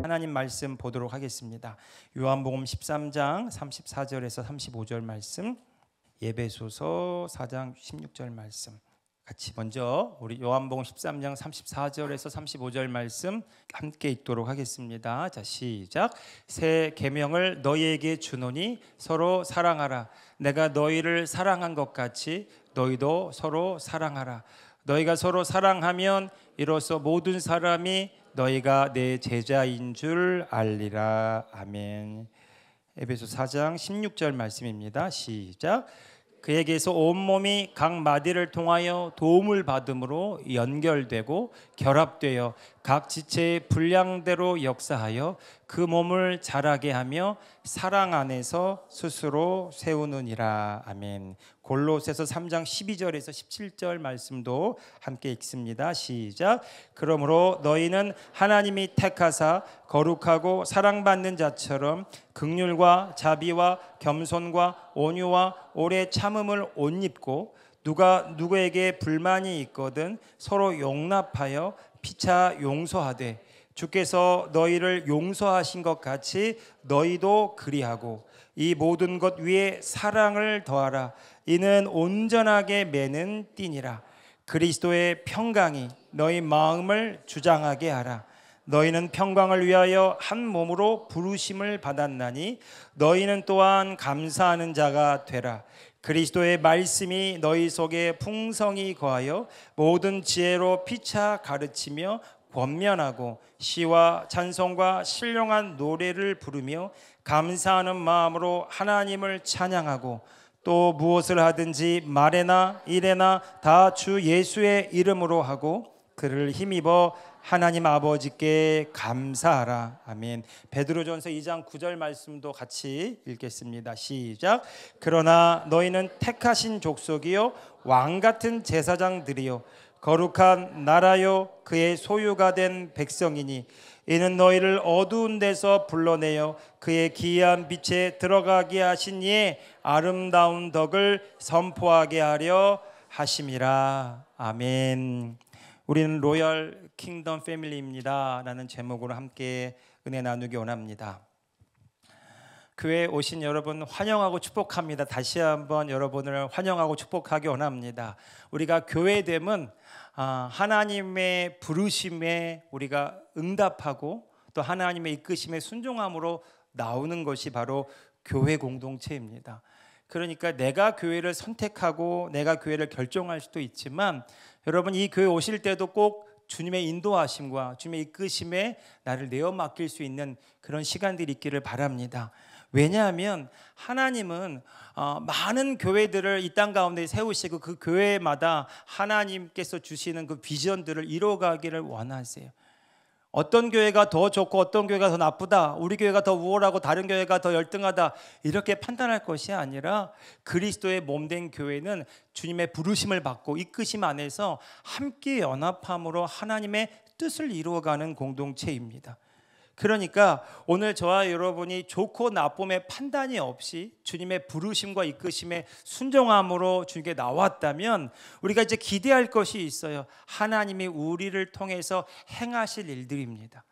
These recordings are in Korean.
하나님 말씀 보도록 하겠습니다. 요한복음 13장 34절에서 35절 말씀, 에베소서 4장 16절 말씀 같이 먼저 우리 요한복음 13장 34절에서 35절 말씀 함께 읽도록 하겠습니다. 자, 시작. 새 계명을 너희에게 주노니 서로 사랑하라. 내가 너희를 사랑한 것 같이 너희도 서로 사랑하라. 너희가 서로 사랑하면 이로써 모든 사람이 너희가 내 제자인 줄 알리라. 아멘. 에베소 4장 16절 말씀입니다. 시작. 그에게서 온몸이 각 마디를 통하여 도움을 받음으로 연결되고 결합되어 각 지체의 분량대로 역사하여 그 몸을 자라게 하며 사랑 안에서 스스로 세우느니라. 아멘. 골로새서 3장 12절에서 17절 말씀도 함께 읽습니다. 시작. 그러므로 너희는 하나님이 택하사 거룩하고 사랑받는 자처럼 긍휼과 자비와 겸손과 온유와 오래 참음을 옷 입고 누가 누구에게 불만이 있거든 서로 용납하여 피차 용서하되 주께서 너희를 용서하신 것 같이 너희도 그리하고 이 모든 것 위에 사랑을 더하라. 이는 온전하게 매는 띠니라. 그리스도의 평강이 너희 마음을 주장하게 하라. 너희는 평강을 위하여 한 몸으로 부르심을 받았나니 너희는 또한 감사하는 자가 되라. 그리스도의 말씀이 너희 속에 풍성히 거하여 모든 지혜로 피차 가르치며 권면하고 시와 찬송과 신령한 노래를 부르며 감사하는 마음으로 하나님을 찬양하고 또 무엇을 하든지 말에나 일에나 다 주 예수의 이름으로 하고 그를 힘입어 하나님 아버지께 감사하라. 아멘. 베드로전서 2장 9절 말씀도 같이 읽겠습니다. 시작. 그러나 너희는 택하신 족속이요 왕 같은 제사장들이요 거룩한 나라요 그의 소유가 된 백성이니 이는 너희를 어두운 데서 불러내어 그의 기이한 빛에 들어가게 하신 이의 아름다운 덕을 선포하게 하려 하심이라. 아멘. 우리는 로열 킹덤 패밀리입니다 라는 제목으로 함께 은혜 나누기 원합니다. 교회에 오신 여러분 환영하고 축복합니다. 다시 한번 여러분을 환영하고 축복하기 원합니다. 우리가 교회됨은 하나님의 부르심에 우리가 응답하고 또 하나님의 이끄심에 순종함으로 나오는 것이 바로 교회 공동체입니다. 그러니까 내가 교회를 선택하고 내가 교회를 결정할 수도 있지만 여러분 이 교회 오실 때도 꼭 주님의 인도하심과 주님의 이끄심에 나를 내어 맡길 수 있는 그런 시간들이 있기를 바랍니다. 왜냐하면 하나님은 많은 교회들을 이 땅 가운데 세우시고 그 교회마다 하나님께서 주시는 그 비전들을 이루어가기를 원하세요. 어떤 교회가 더 좋고 어떤 교회가 더 나쁘다, 우리 교회가 더 우월하고 다른 교회가 더 열등하다 이렇게 판단할 것이 아니라 그리스도의 몸된 교회는 주님의 부르심을 받고 이끄심 안에서 함께 연합함으로 하나님의 뜻을 이루어가는 공동체입니다. 그러니까 오늘 저와 여러분이 좋고 나쁨의 판단이 없이 주님의 부르심과 이끄심에 순종함으로 주님께 나왔다면 우리가 이제 기대할 것이 있어요. 하나님이 우리를 통해서 행하실 일들입니다.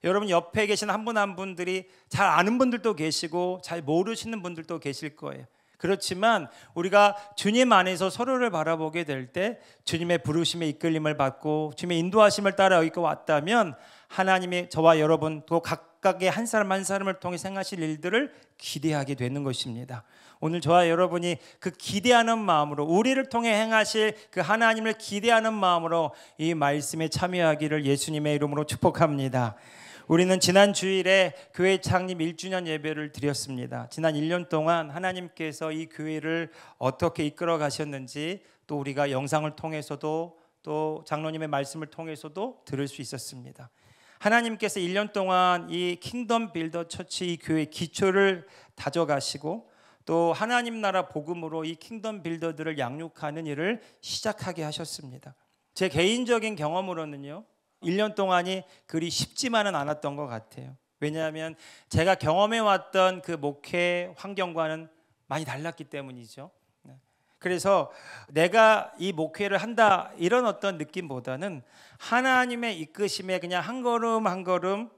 여러분 옆에 계신 한 분 한 분들이 잘 아는 분들도 계시고 잘 모르시는 분들도 계실 거예요. 그렇지만 우리가 주님 안에서 서로를 바라보게 될 때 주님의 부르심에 이끌림을 받고 주님의 인도하심을 따라 여기까지 왔다면 하나님이 저와 여러분 또 각각의 한 사람 한 사람을 통해 행하실 일들을 기대하게 되는 것입니다. 오늘 저와 여러분이 그 기대하는 마음으로 우리를 통해 행하실 그 하나님을 기대하는 마음으로 이 말씀에 참여하기를 예수님의 이름으로 축복합니다. 우리는 지난 주일에 교회 창립 1주년 예배를 드렸습니다. 지난 1년 동안 하나님께서 이 교회를 어떻게 이끌어 가셨는지 또 우리가 영상을 통해서도 또 장로님의 말씀을 통해서도 들을 수 있었습니다. 하나님께서 1년 동안 이 킹덤 빌더 처치 이 교회의 기초를 다져가시고 또 하나님 나라 복음으로 이 킹덤 빌더들을 양육하는 일을 시작하게 하셨습니다. 제 개인적인 경험으로는요 1년 동안이 그리 쉽지만은 않았던 것 같아요. 왜냐하면 제가 경험해왔던 그 목회 환경과는 많이 달랐기 때문이죠. 그래서 내가 이 목회를 한다 이런 어떤 느낌보다는 하나님의 이끄심에 그냥 한 걸음 한 걸음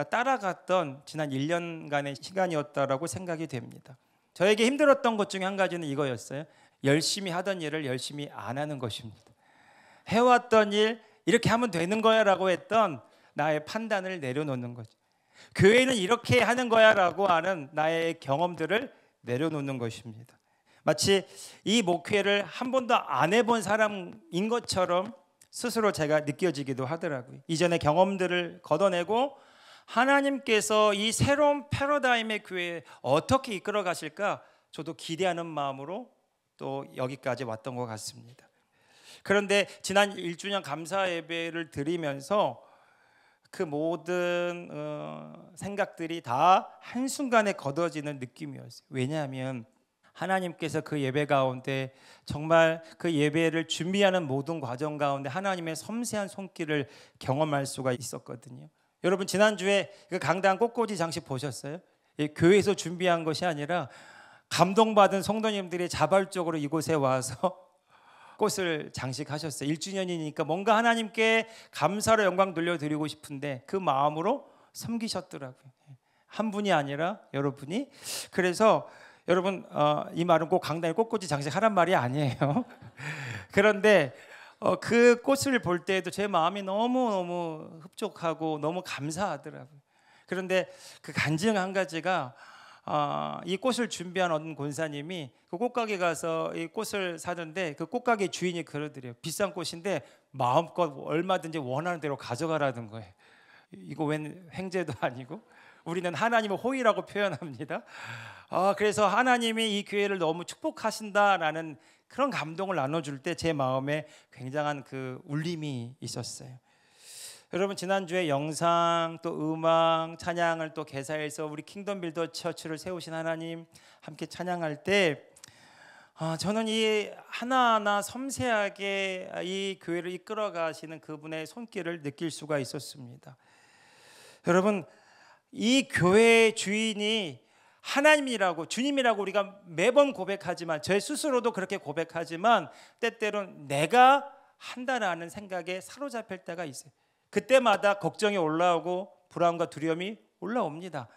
따라갔던 지난 1년간의 시간이었다라고 생각이 됩니다. 저에게 힘들었던 것 중에 한 가지는 이거였어요. 열심히 하던 일을 열심히 안 하는 것입니다. 해왔던 일 이렇게 하면 되는 거야 라고 했던 나의 판단을 내려놓는 거죠. 교회는 이렇게 하는 거야 라고 하는 나의 경험들을 내려놓는 것입니다. 마치 이 목회를 한 번도 안 해본 사람인 것처럼 스스로 제가 느껴지기도 하더라고요. 이전의 경험들을 걷어내고 하나님께서 이 새로운 패러다임의 교회에 어떻게 이끌어 가실까 저도 기대하는 마음으로 또 여기까지 왔던 것 같습니다. 그런데 지난 1주년 감사 예배를 드리면서 그 모든 생각들이 다 한순간에 걷어지는 느낌이었어요. 왜냐하면 하나님께서 그 예배 가운데 정말 그 예배를 준비하는 모든 과정 가운데 하나님의 섬세한 손길을 경험할 수가 있었거든요. 여러분 지난주에 그 강단 꽃꽂이 장식 보셨어요? 교회에서 준비한 것이 아니라 감동받은 성도님들이 자발적으로 이곳에 와서 꽃을 장식하셨어요. 1주년이니까 뭔가 하나님께 감사로 영광 돌려드리고 싶은데 그 마음으로 섬기셨더라고요. 한 분이 아니라 여러분이. 그래서 여러분 이 말은 꼭 강단에 꽃꽂이 장식하란 말이 아니에요. 그런데 그 꽃을 볼 때에도 제 마음이 너무너무 흡족하고 너무 감사하더라고요. 그런데 그 간증 한 가지가 이 꽃을 준비한 어떤 권사님이 그 꽃가게 가서 이 꽃을 사는데 그 꽃가게 주인이 그러더래요. 비싼 꽃인데 마음껏 얼마든지 원하는 대로 가져가라는 거예요. 이거 웬 횡재도 아니고 우리는 하나님을 호의라고 표현합니다. 그래서 하나님이 이 교회를 너무 축복하신다라는 그런 감동을 나눠줄 때 제 마음에 굉장한 그 울림이 있었어요. 여러분 지난주에 영상 또 음악 찬양을 또 개사해서 우리 킹덤 빌더 처치를 세우신 하나님 함께 찬양할 때 저는 이 하나하나 섬세하게 이 교회를 이끌어 가시는 그분의 손길을 느낄 수가 있었습니다. 여러분 이 교회의 주인이 하나님이라고 주님이라고 우리가 매번 고백하지만 저 스스로도 그렇게 고백하지만 때때로는 내가 한다라는 생각에 사로잡힐 때가 있어요. 그때마다 걱정이 올라오고 불안과 두려움이 올라옵니다.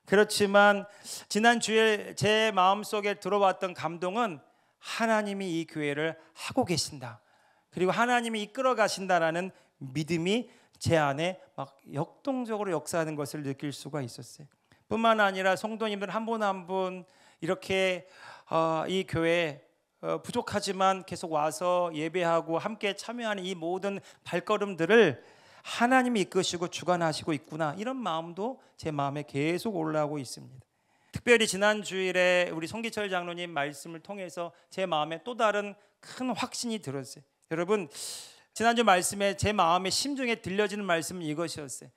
그렇지만 지난주에 제 마음속에 들어왔던 감동은 하나님이 이 교회를 하고 계신다. 그리고 하나님이 이끌어 가신다라는 믿음이 제 안에 막 역동적으로 역사하는 것을 느낄 수가 있었어요. 뿐만 아니라 성도님들 한 분 한 분 이렇게 이 교회에 부족하지만 계속 와서 예배하고 함께 참여하는 이 모든 발걸음들을 하나님이 이끄시고 주관하시고 있구나 이런 마음도 제 마음에 계속 올라오고 있습니다. 특별히 지난 주일에 우리 송기철 장로님 말씀을 통해서 제 마음에 또 다른 큰 확신이 들었어요. 여러분 지난주 말씀에 제 마음의 심중에 들려지는 말씀은 이것이었어요.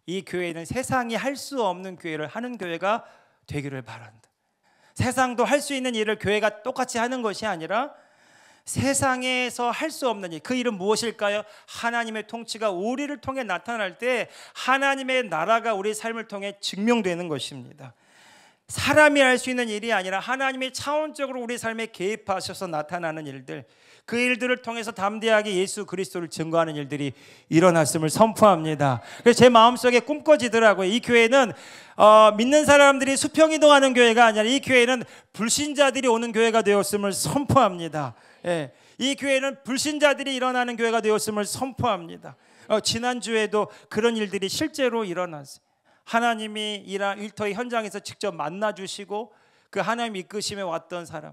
이 교회는 세상이 할 수 없는 교회를 하는 교회가 되기를 바란다. 세상도 할 수 있는 일을 교회가 똑같이 하는 것이 아니라 세상에서 할 수 없는 일, 그 일은 무엇일까요? 하나님의 통치가 우리를 통해 나타날 때 하나님의 나라가 우리 삶을 통해 증명되는 것입니다. 사람이 할 수 있는 일이 아니라 하나님이 차원적으로 우리 삶에 개입하셔서 나타나는 일들, 그 일들을 통해서 담대하게 예수 그리스도를 증거하는 일들이 일어났음을 선포합니다. 그래서 제 마음속에 꿈꿔지더라고요. 이 교회는 믿는 사람들이 수평이동하는 교회가 아니라 이 교회는 불신자들이 오는 교회가 되었음을 선포합니다. 예, 이 교회는 불신자들이 일어나는 교회가 되었음을 선포합니다. 지난주에도 그런 일들이 실제로 일어났어요. 하나님이 일터의 현장에서 직접 만나주시고 그 하나님 이끄심에 왔던 사람,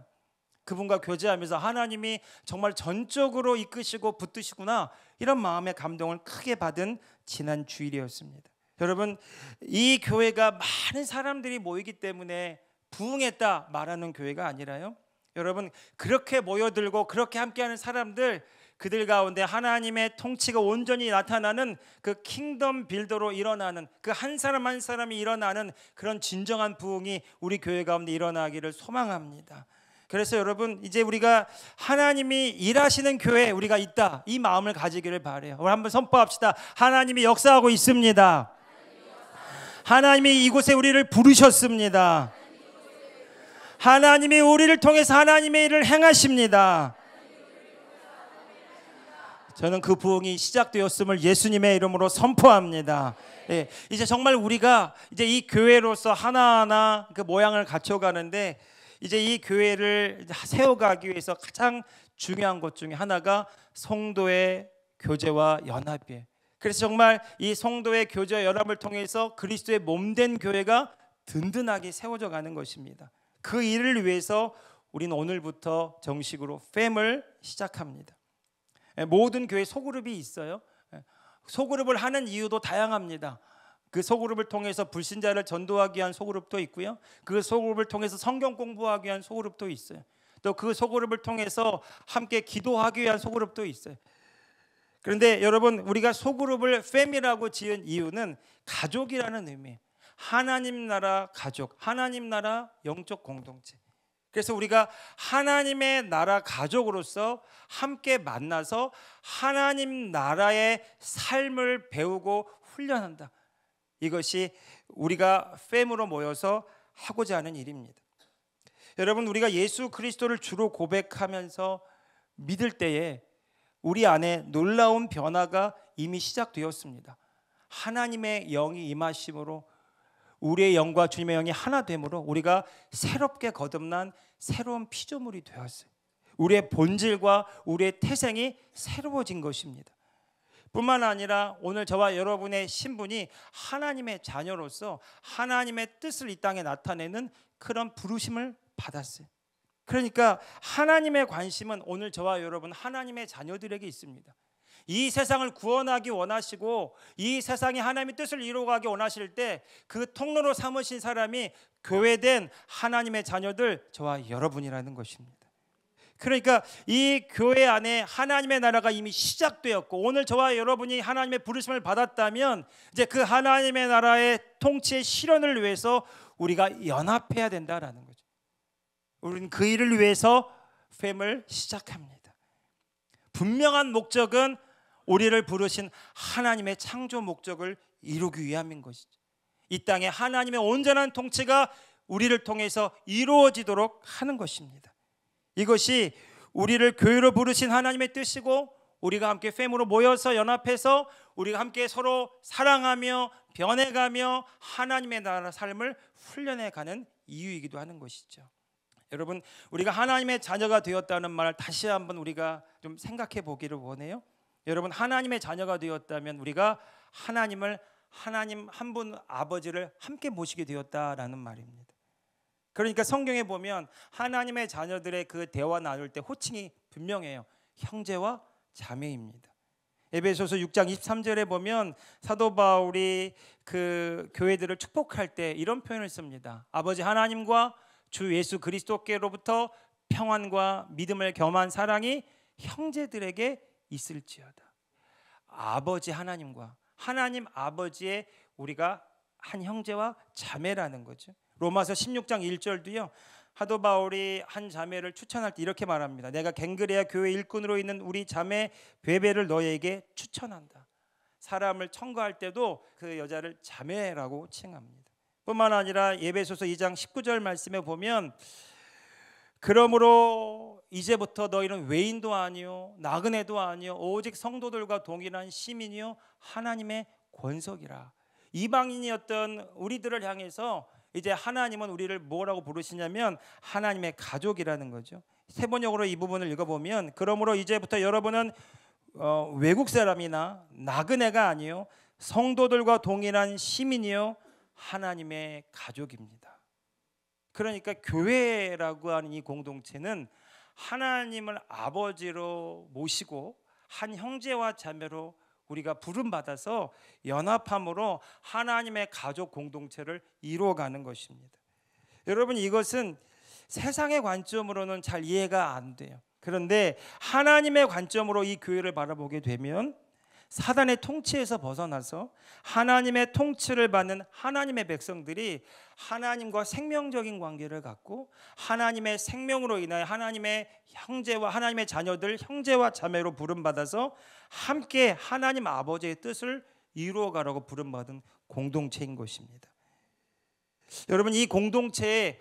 그분과 교제하면서 하나님이 정말 전적으로 이끄시고 붙드시구나 이런 마음의 감동을 크게 받은 지난 주일이었습니다. 여러분 이 교회가 많은 사람들이 모이기 때문에 부흥했다 말하는 교회가 아니라요, 여러분 그렇게 모여들고 그렇게 함께하는 사람들, 그들 가운데 하나님의 통치가 온전히 나타나는 그 킹덤 빌더로 일어나는 그 한 사람 한 사람이 일어나는 그런 진정한 부흥이 우리 교회 가운데 일어나기를 소망합니다. 그래서 여러분 이제 우리가 하나님이 일하시는 교회에 우리가 있다, 이 마음을 가지기를 바라요. 우리 한번 선포합시다. 하나님이 역사하고 있습니다. 하나님이 이곳에 우리를 부르셨습니다. 하나님이 우리를 통해서 하나님의 일을 행하십니다. 저는 그 부흥이 시작되었음을 예수님의 이름으로 선포합니다. 예, 이제 정말 우리가 이제 이 교회로서 하나하나 그 모양을 갖춰가는데 이제 이 교회를 세워가기 위해서 가장 중요한 것 중에 하나가 성도의 교제와 연합이에요. 그래서 정말 이 성도의 교제와 연합을 통해서 그리스도의 몸된 교회가 든든하게 세워져 가는 것입니다. 그 일을 위해서 우리는 오늘부터 정식으로 팸을 시작합니다. 모든 교회 소그룹이 있어요. 소그룹을 하는 이유도 다양합니다. 그 소그룹을 통해서 불신자를 전도하기 위한 소그룹도 있고요. 그 소그룹을 통해서 성경 공부하기 위한 소그룹도 있어요. 또 그 소그룹을 통해서 함께 기도하기 위한 소그룹도 있어요. 그런데 여러분, 우리가 소그룹을 팸이라고 지은 이유는 가족이라는 의미예요. 하나님 나라 가족, 하나님 나라 영적 공동체. 그래서 우리가 하나님의 나라 가족으로서 함께 만나서 하나님 나라의 삶을 배우고 훈련한다. 이것이 우리가 팸으로 모여서 하고자 하는 일입니다. 여러분, 우리가 예수 그리스도를 주로 고백하면서 믿을 때에 우리 안에 놀라운 변화가 이미 시작되었습니다. 하나님의 영이 임하심으로 우리의 영과 주님의 영이 하나 됨으로 우리가 새롭게 거듭난 새로운 피조물이 되었어요. 우리의 본질과 우리의 태생이 새로워진 것입니다. 뿐만 아니라 오늘 저와 여러분의 신분이 하나님의 자녀로서 하나님의 뜻을 이 땅에 나타내는 그런 부르심을 받았어요. 그러니까 하나님의 관심은 오늘 저와 여러분 하나님의 자녀들에게 있습니다. 이 세상을 구원하기 원하시고 이 세상이 하나님의 뜻을 이루어가기 원하실 때 그 통로로 삼으신 사람이 교회된 하나님의 자녀들, 저와 여러분이라는 것입니다. 그러니까 이 교회 안에 하나님의 나라가 이미 시작되었고 오늘 저와 여러분이 하나님의 부르심을 받았다면 이제 그 하나님의 나라의 통치의 실현을 위해서 우리가 연합해야 된다라는 거죠. 우리는 그 일을 위해서 팸을 시작합니다. 분명한 목적은 우리를 부르신 하나님의 창조 목적을 이루기 위함인 것이죠. 이 땅에 하나님의 온전한 통치가 우리를 통해서 이루어지도록 하는 것입니다. 이것이 우리를 교회로 부르신 하나님의 뜻이고 우리가 함께 팸으로 모여서 연합해서 우리가 함께 서로 사랑하며 변해가며 하나님의 나라 삶을 훈련해가는 이유이기도 하는 것이죠. 여러분, 우리가 하나님의 자녀가 되었다는 말을 다시 한번 우리가 좀 생각해 보기를 원해요. 여러분, 하나님의 자녀가 되었다면 우리가 하나님 한 분 아버지를 함께 모시게 되었다라는 말입니다. 그러니까 성경에 보면 하나님의 자녀들의 그 대화 나눌 때 호칭이 분명해요. 형제와 자매입니다. 에베소서 6장 23절에 보면 사도 바울이 그 교회들을 축복할 때 이런 표현을 씁니다. 아버지 하나님과 주 예수 그리스도께로부터 평안과 믿음을 겸한 사랑이 형제들에게 있을지어다. 아버지 하나님과 하나님 아버지의 우리가 한 형제와 자매라는 거죠. 로마서 16장 1절도요. 사도 바울이 한 자매를 추천할 때 이렇게 말합니다. 내가 갱그레아 교회 일꾼으로 있는 우리 자매 베베를 너에게 추천한다. 사람을 청구할 때도 그 여자를 자매라고 칭합니다. 뿐만 아니라 에베소서 2장 19절 말씀에 보면 그러므로 이제부터 너희는 외인도 아니요 나그네도 아니요 오직 성도들과 동일한 시민이요 하나님의 권속이라. 이방인이었던 우리들을 향해서 이제 하나님은 우리를 뭐라고 부르시냐면 하나님의 가족이라는 거죠. 세번역으로 이 부분을 읽어보면 그러므로 이제부터 여러분은 외국 사람이나 나그네가 아니요 성도들과 동일한 시민이요 하나님의 가족입니다. 그러니까 교회라고 하는 이 공동체는 하나님을 아버지로 모시고 한 형제와 자매로 우리가 부름받아서 연합함으로 하나님의 가족 공동체를 이루어가는 것입니다. 여러분, 이것은 세상의 관점으로는 잘 이해가 안 돼요. 그런데 하나님의 관점으로 이 교회를 바라보게 되면 사단의 통치에서 벗어나서 하나님의 통치를 받는 하나님의 백성들이 하나님과 생명적인 관계를 갖고 하나님의 생명으로 인하여 하나님의 형제와 하나님의 자녀들 형제와 자매로 부름받아서 함께 하나님 아버지의 뜻을 이루어가라고 부름받은 공동체인 것입니다. 여러분, 이 공동체에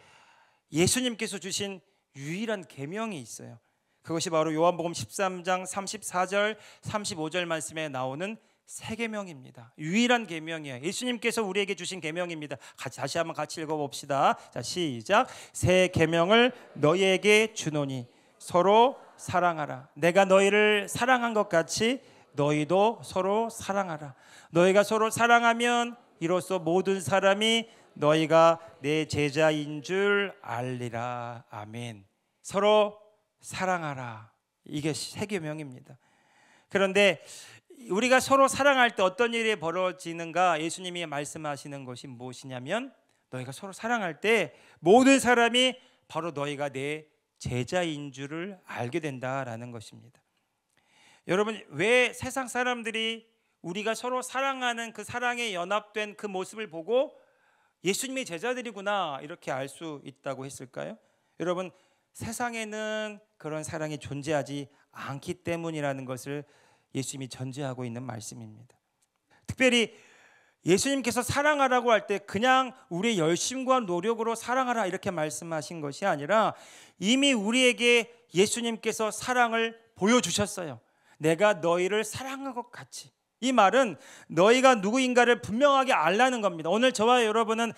예수님께서 주신 유일한 계명이 있어요. 그것이 바로 요한복음 13장 34절 35절 말씀에 나오는 새 계명입니다. 유일한 계명이에요. 예수님께서 우리에게 주신 계명입니다. 다시 한번 같이 읽어봅시다. 자, 시작. 새 계명을 너희에게 주노니 서로 사랑하라. 내가 너희를 사랑한 것 같이 너희도 서로 사랑하라. 너희가 서로 사랑하면 이로써 모든 사람이 너희가 내 제자인 줄 알리라. 아멘. 서로 사랑하라. 이게 새 계명입니다. 그런데 우리가 서로 사랑할 때 어떤 일이 벌어지는가? 예수님이 말씀하시는 것이 무엇이냐면 너희가 서로 사랑할 때 모든 사람이 바로 너희가 내 제자인 줄을 알게 된다라는 것입니다. 여러분, 왜 세상 사람들이 우리가 서로 사랑하는 그 사랑에 연합된 그 모습을 보고 예수님이 제자들이구나 이렇게 알 수 있다고 했을까요? 여러분, 세상에는 그런 사랑이 존재하지 않기 때문이라는 것을 예수님이 전제하고 있는 말씀입니다. 특별히 예수님께서 사랑하라고 할 때 그냥 우리의 열심과 노력으로 사랑하라 이렇게 말씀하신 것이 아니라 이미 우리에게 예수님께서 사랑을 보여주셨어요. 내가 너희를 사랑한 것 같이. 이 말은 너희가 누구인가를 분명하게 알라는 겁니다. 오늘 저와 여러분은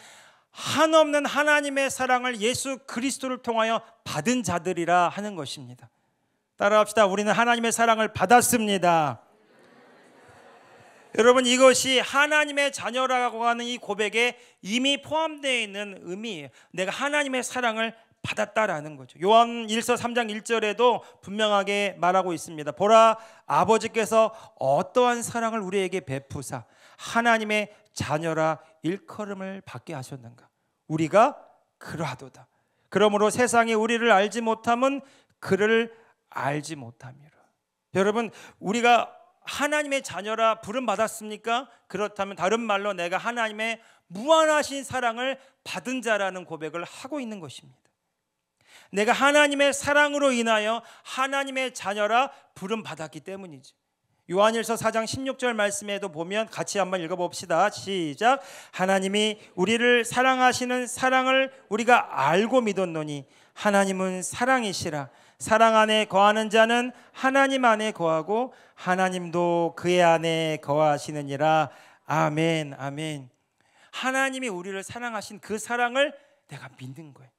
한없는 하나님의 사랑을 예수 그리스도를 통하여 받은 자들이라 하는 것입니다. 따라합시다. 우리는 하나님의 사랑을 받았습니다. 여러분, 이것이 하나님의 자녀라고 하는 이 고백에 이미 포함되어 있는 의미예요. 내가 하나님의 사랑을 받았다라는 거죠. 요한 1서 3장 1절에도 분명하게 말하고 있습니다. 보라, 아버지께서 어떠한 사랑을 우리에게 베푸사 하나님의 자녀라 일컬음을 받게 하셨는가. 우리가 그러하도다. 그러므로 세상이 우리를 알지 못함은 그를 알지 못함이라. 여러분, 우리가 하나님의 자녀라 부름 받았습니까? 그렇다면 다른 말로 내가 하나님의 무한하신 사랑을 받은 자라는 고백을 하고 있는 것입니다. 내가 하나님의 사랑으로 인하여 하나님의 자녀라 부름 받았기 때문이죠. 요한일서 4장 16절 말씀에도 보면 같이 한번 읽어봅시다. 시작. 하나님이 우리를 사랑하시는 사랑을 우리가 알고 믿었노니 하나님은 사랑이시라. 사랑 안에 거하는 자는 하나님 안에 거하고 하나님도 그의 안에 거하시느니라. 아멘. 아멘. 하나님이 우리를 사랑하신 그 사랑을 내가 믿는 거예요.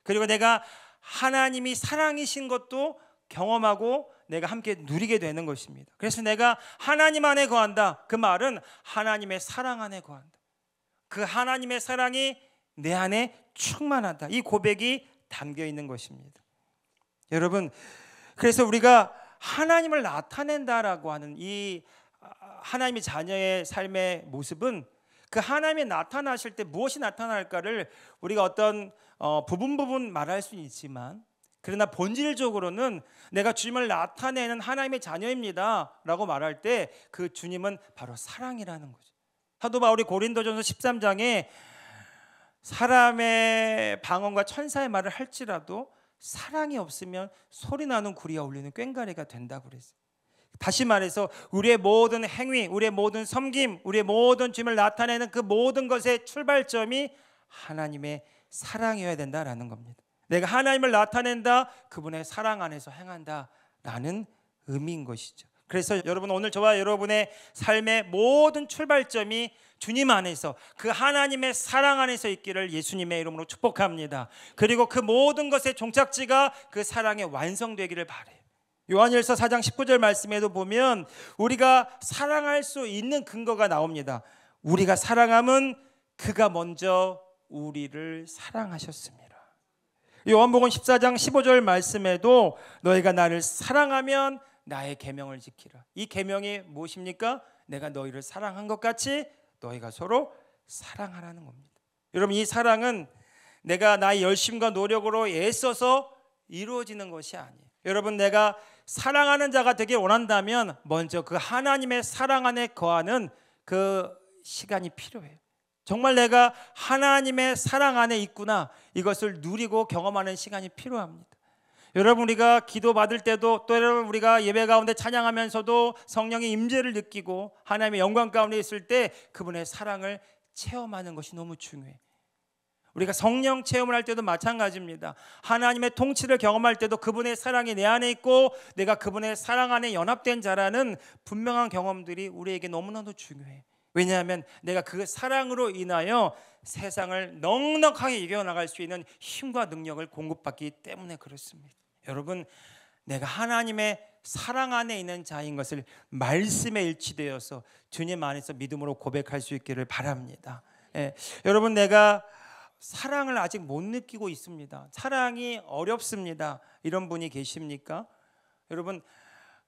그리고 내가 하나님이 사랑이신 것도 경험하고 내가 함께 누리게 되는 것입니다. 그래서 내가 하나님 안에 거한다. 그 말은 하나님의 사랑 안에 거한다. 그 하나님의 사랑이 내 안에 충만하다. 이 고백이 담겨 있는 것입니다. 여러분, 그래서 우리가 하나님을 나타낸다라고 하는 이 하나님의 자녀의 삶의 모습은 그 하나님이 나타나실 때 무엇이 나타날까를 우리가 어떤 부분 말할 수 있지만, 그러나 본질적으로는 내가 주님을 나타내는 하나님의 자녀입니다 라고 말할 때 그 주님은 바로 사랑이라는 거죠. 사도 바울이 고린도전서 13장에 사람의 방언과 천사의 말을 할지라도 사랑이 없으면 소리나는 구리와 울리는 꽹과리가 된다고 그랬어요. 다시 말해서 우리의 모든 행위, 우리의 모든 섬김, 우리의 모든 주님을 나타내는 그 모든 것의 출발점이 하나님의 사랑이어야 된다라는 겁니다. 내가 하나님을 나타낸다, 그분의 사랑 안에서 행한다라는 의미인 것이죠. 그래서 여러분, 오늘 저와 여러분의 삶의 모든 출발점이 주님 안에서 그 하나님의 사랑 안에서 있기를 예수님의 이름으로 축복합니다. 그리고 그 모든 것의 종착지가 그 사랑의 완성되기를 바라요. 요한일서 4장 19절 말씀에도 보면 우리가 사랑할 수 있는 근거가 나옵니다. 우리가 사랑함은 그가 먼저 우리를 사랑하셨습니다. 요한복음 14장 15절 말씀에도 너희가 나를 사랑하면 나의 계명을 지키라. 이 계명이 무엇입니까? 내가 너희를 사랑한 것 같이 너희가 서로 사랑하라는 겁니다. 여러분, 이 사랑은 내가 나의 열심과 노력으로 애써서 이루어지는 것이 아니에요. 여러분, 내가 사랑하는 자가 되길 원한다면 먼저 그 하나님의 사랑 안에 거하는 그 시간이 필요해요. 정말 내가 하나님의 사랑 안에 있구나, 이것을 누리고 경험하는 시간이 필요합니다. 여러분, 우리가 기도 받을 때도, 또 여러분 우리가 예배 가운데 찬양하면서도 성령의 임재를 느끼고 하나님의 영광 가운데 있을 때 그분의 사랑을 체험하는 것이 너무 중요해요. 우리가 성령 체험을 할 때도 마찬가지입니다. 하나님의 통치를 경험할 때도 그분의 사랑이 내 안에 있고 내가 그분의 사랑 안에 연합된 자라는 분명한 경험들이 우리에게 너무나도 중요해. 왜냐하면 내가 그 사랑으로 인하여 세상을 넉넉하게 이겨나갈 수 있는 힘과 능력을 공급받기 때문에 그렇습니다. 여러분, 내가 하나님의 사랑 안에 있는 자인 것을 말씀에 일치되어서 주님 안에서 믿음으로 고백할 수 있기를 바랍니다. 여러분, 내가 사랑을 아직 못 느끼고 있습니다. 사랑이 어렵습니다. 이런 분이 계십니까? 여러분,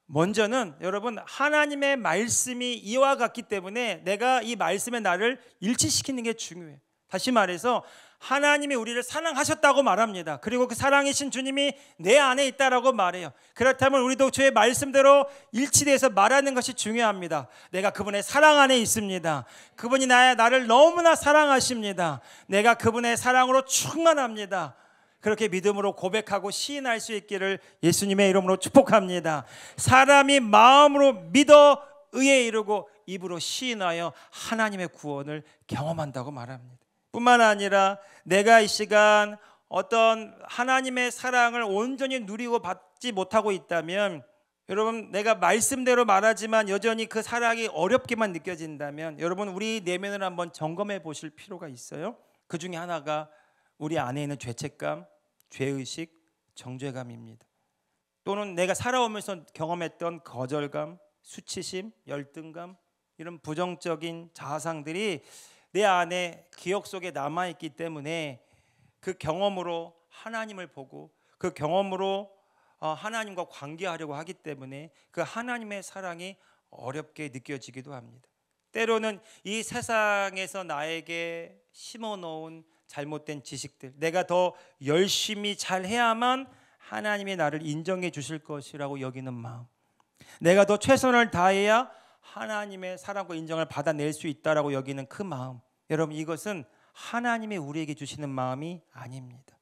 먼저는 여러분 하나님의 말씀이 이와 같기 때문에 내가 이 말씀에 나를 일치시키는 게 중요해요. 다시 말해서 하나님이 우리를 사랑하셨다고 말합니다. 그리고 그 사랑이신 주님이 내 안에 있다라고 말해요. 그렇다면 우리도 주의 말씀대로 일치돼서 말하는 것이 중요합니다. 내가 그분의 사랑 안에 있습니다. 그분이 나를 너무나 사랑하십니다. 내가 그분의 사랑으로 충만합니다. 그렇게 믿음으로 고백하고 시인할 수 있기를 예수님의 이름으로 축복합니다. 사람이 마음으로 믿어 의에 이르고 입으로 시인하여 하나님의 구원을 경험한다고 말합니다. 뿐만 아니라 내가 이 시간 어떤 하나님의 사랑을 온전히 누리고 받지 못하고 있다면, 여러분 내가 말씀대로 말하지만 여전히 그 사랑이 어렵게만 느껴진다면 여러분 우리 내면을 한번 점검해 보실 필요가 있어요. 그 중에 하나가 우리 안에 있는 죄책감, 죄의식, 정죄감입니다. 또는 내가 살아오면서 경험했던 거절감, 수치심, 열등감, 이런 부정적인 자아상들이 내 안에 기억 속에 남아있기 때문에 그 경험으로 하나님을 보고 그 경험으로 하나님과 관계하려고 하기 때문에 그 하나님의 사랑이 어렵게 느껴지기도 합니다. 때로는 이 세상에서 나에게 심어놓은 잘못된 지식들, 내가 더 열심히 잘해야만 하나님이 나를 인정해 주실 것이라고 여기는 마음, 내가 더 최선을 다해야 하나님의 사랑과 인정을 받아낼 수 있다라고 여기는 그 마음, 여러분 이것은 하나님이 우리에게 주시는 마음이 아닙니다.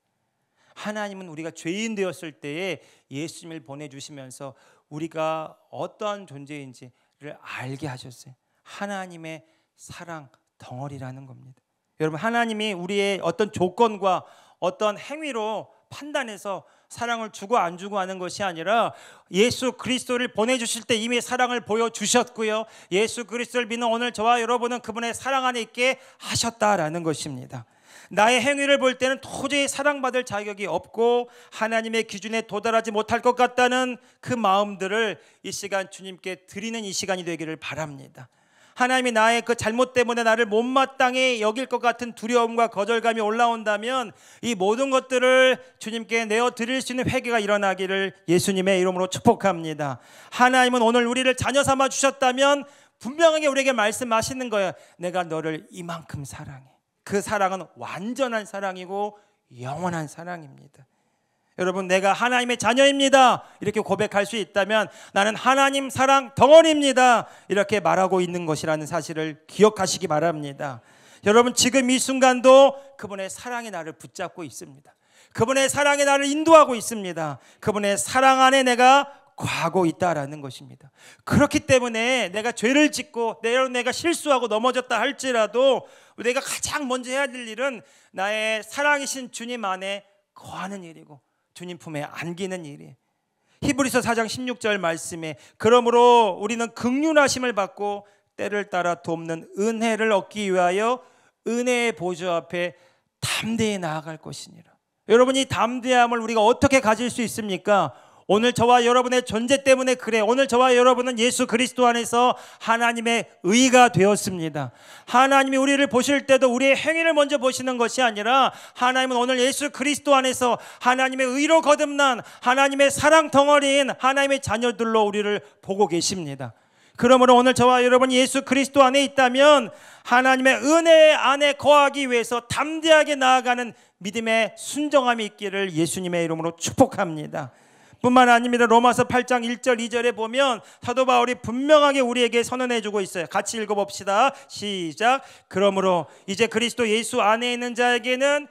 하나님은 우리가 죄인 되었을 때에 예수님을 보내주시면서 우리가 어떠한 존재인지를 알게 하셨어요. 하나님의 사랑 덩어리라는 겁니다. 여러분 하나님이 우리의 어떤 조건과 어떤 행위로 판단해서 사랑을 주고 안 주고 하는 것이 아니라 예수 그리스도를 보내주실 때 이미 사랑을 보여주셨고요, 예수 그리스도를 믿는 오늘 저와 여러분은 그분의 사랑 안에 있게 하셨다라는 것입니다. 나의 행위를 볼 때는 도저히 사랑받을 자격이 없고 하나님의 기준에 도달하지 못할 것 같다는 그 마음들을 이 시간 주님께 드리는 이 시간이 되기를 바랍니다. 하나님이 나의 그 잘못 때문에 나를 못마땅히 여길 것 같은 두려움과 거절감이 올라온다면 이 모든 것들을 주님께 내어드릴 수 있는 회개가 일어나기를 예수님의 이름으로 축복합니다. 하나님은 오늘 우리를 자녀 삼아 주셨다면 분명하게 우리에게 말씀하시는 거예요. 내가 너를 이만큼 사랑해. 그 사랑은 완전한 사랑이고 영원한 사랑입니다. 여러분 내가 하나님의 자녀입니다 이렇게 고백할 수 있다면 나는 하나님 사랑 덩어리입니다 이렇게 말하고 있는 것이라는 사실을 기억하시기 바랍니다. 여러분 지금 이 순간도 그분의 사랑이 나를 붙잡고 있습니다. 그분의 사랑이 나를 인도하고 있습니다. 그분의 사랑 안에 내가 거하고 있다라는 것입니다. 그렇기 때문에 내가 죄를 짓고 내가 실수하고 넘어졌다 할지라도 내가 가장 먼저 해야 될 일은 나의 사랑이신 주님 안에 거하는 일이고 주님 품에 안기는 일이에요. 히브리서 4장 16절 말씀에 그러므로 우리는 긍휼하심을 받고 때를 따라 돕는 은혜를 얻기 위하여 은혜의 보좌 앞에 담대히 나아갈 것이니라. 여러분 이 담대함을 우리가 어떻게 가질 수 있습니까? 오늘 저와 여러분의 존재 때문에 그래. 오늘 저와 여러분은 예수 그리스도 안에서 하나님의 의가 되었습니다. 하나님이 우리를 보실 때도 우리의 행위를 먼저 보시는 것이 아니라 하나님은 오늘 예수 그리스도 안에서 하나님의 의로 거듭난 하나님의 사랑 덩어리인 하나님의 자녀들로 우리를 보고 계십니다. 그러므로 오늘 저와 여러분이 예수 그리스도 안에 있다면 하나님의 은혜 안에 거하기 위해서 담대하게 나아가는 믿음의 순정함이 있기를 예수님의 이름으로 축복합니다. 뿐만 아닙니다. 로마서 8장 1절 2절에 보면 사도 바울이 분명하게 우리에게 선언해주고 있어요. 같이 읽어봅시다. 시작. 그러므로 이제 그리스도 예수 안에 있는 자에게는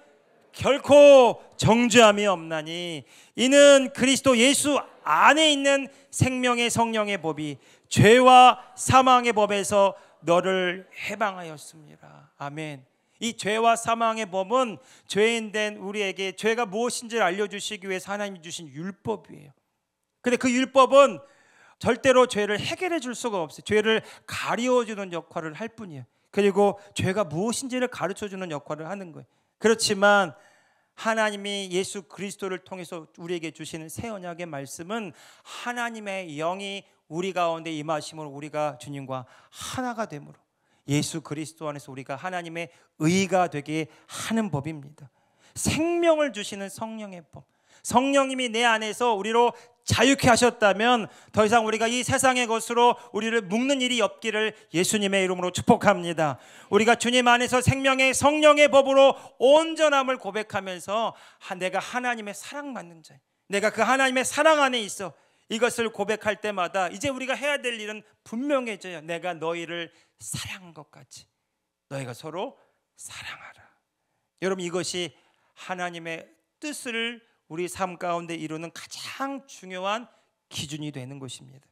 결코 정죄함이 없나니 이는 그리스도 예수 안에 있는 생명의 성령의 법이 죄와 사망의 법에서 너를 해방하였습니다. 아멘. 이 죄와 사망의 법은 죄인된 우리에게 죄가 무엇인지를 알려주시기 위해서 하나님이 주신 율법이에요. 근데 그 율법은 절대로 죄를 해결해 줄 수가 없어요. 죄를 가리워주는 역할을 할 뿐이에요. 그리고 죄가 무엇인지를 가르쳐주는 역할을 하는 거예요. 그렇지만 하나님이 예수 그리스도를 통해서 우리에게 주시는 새 언약의 말씀은 하나님의 영이 우리 가운데 임하심으로 우리가 주님과 하나가 되므로 예수 그리스도 안에서 우리가 하나님의 의가 되게 하는 법입니다. 생명을 주시는 성령의 법. 성령님이 내 안에서 우리로 자유케 하셨다면 더 이상 우리가 이 세상의 것으로 우리를 묶는 일이 없기를 예수님의 이름으로 축복합니다. 우리가 주님 안에서 생명의 성령의 법으로 온전함을 고백하면서 내가 하나님의 사랑받는 자야, 내가 그 하나님의 사랑 안에 있어, 이것을 고백할 때마다 이제 우리가 해야 될 일은 분명해져요. 내가 너희를 사랑한 것 같이 너희가 서로 사랑하라. 여러분, 이것이 하나님의 뜻을 우리 삶 가운데 이루는 가장 중요한 기준이 되는 것입니다.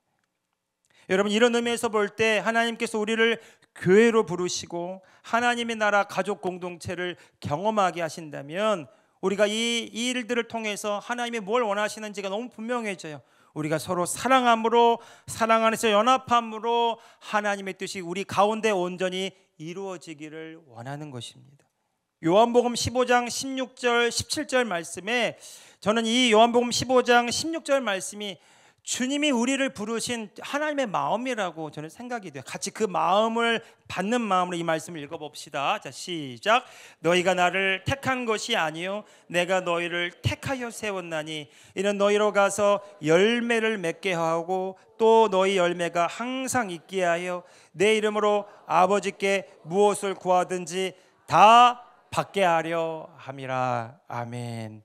여러분, 이런 의미에서 볼 때 하나님께서 우리를 교회로 부르시고 하나님의 나라 가족 공동체를 경험하게 하신다면 우리가 이 일들을 통해서 하나님이 뭘 원하시는지가 너무 분명해져요. 우리가 서로 사랑함으로, 사랑 안에서 연합함으로 하나님의 뜻이 우리 가운데 온전히 이루어지기를 원하는 것입니다. 요한복음 15장 16절 17절 말씀에 저는 이 요한복음 15장 16절 말씀이 주님이 우리를 부르신 하나님의 마음이라고 저는 생각이 돼요. 같이 그 마음을 받는 마음으로 이 말씀을 읽어봅시다. 자, 시작. 너희가 나를 택한 것이 아니요 내가 너희를 택하여 세웠나니 이는 너희로 가서 열매를 맺게 하고 또 너희 열매가 항상 있게 하여 내 이름으로 아버지께 무엇을 구하든지 다 받게 하려 함이라. 아멘.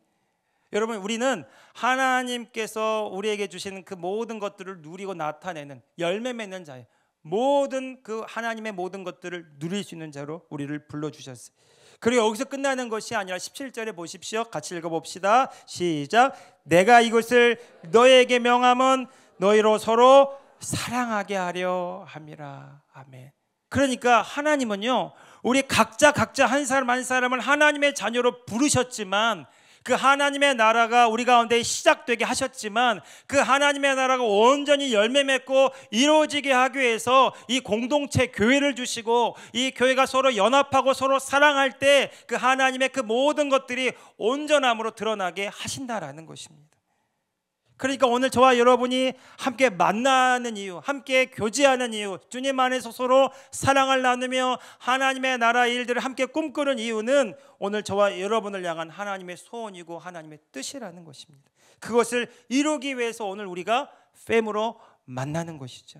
여러분, 우리는 하나님께서 우리에게 주시는 그 모든 것들을 누리고 나타내는 열매 맺는 자예요. 모든 그 하나님의 모든 것들을 누릴 수 있는 자로 우리를 불러주셨어요. 그리고 여기서 끝나는 것이 아니라 17절에 보십시오. 같이 읽어봅시다. 시작. 내가 이것을 너희에게 명함은 너희로 서로 사랑하게 하려 함이라. 아멘. 그러니까 하나님은요, 우리 각자 한 사람 한 사람을 하나님의 자녀로 부르셨지만 그 하나님의 나라가 우리 가운데 시작되게 하셨지만 그 하나님의 나라가 온전히 열매 맺고 이루어지게 하기 위해서 이 공동체 교회를 주시고 이 교회가 서로 연합하고 서로 사랑할 때 그 하나님의 그 모든 것들이 온전함으로 드러나게 하신다라는 것입니다. 그러니까 오늘 저와 여러분이 함께 만나는 이유, 함께 교제하는 이유, 주님 안에서 서로 사랑을 나누며 하나님의 나라 일들을 함께 꿈꾸는 이유는 오늘 저와 여러분을 향한 하나님의 소원이고 하나님의 뜻이라는 것입니다. 그것을 이루기 위해서 오늘 우리가 팸으로 만나는 것이죠.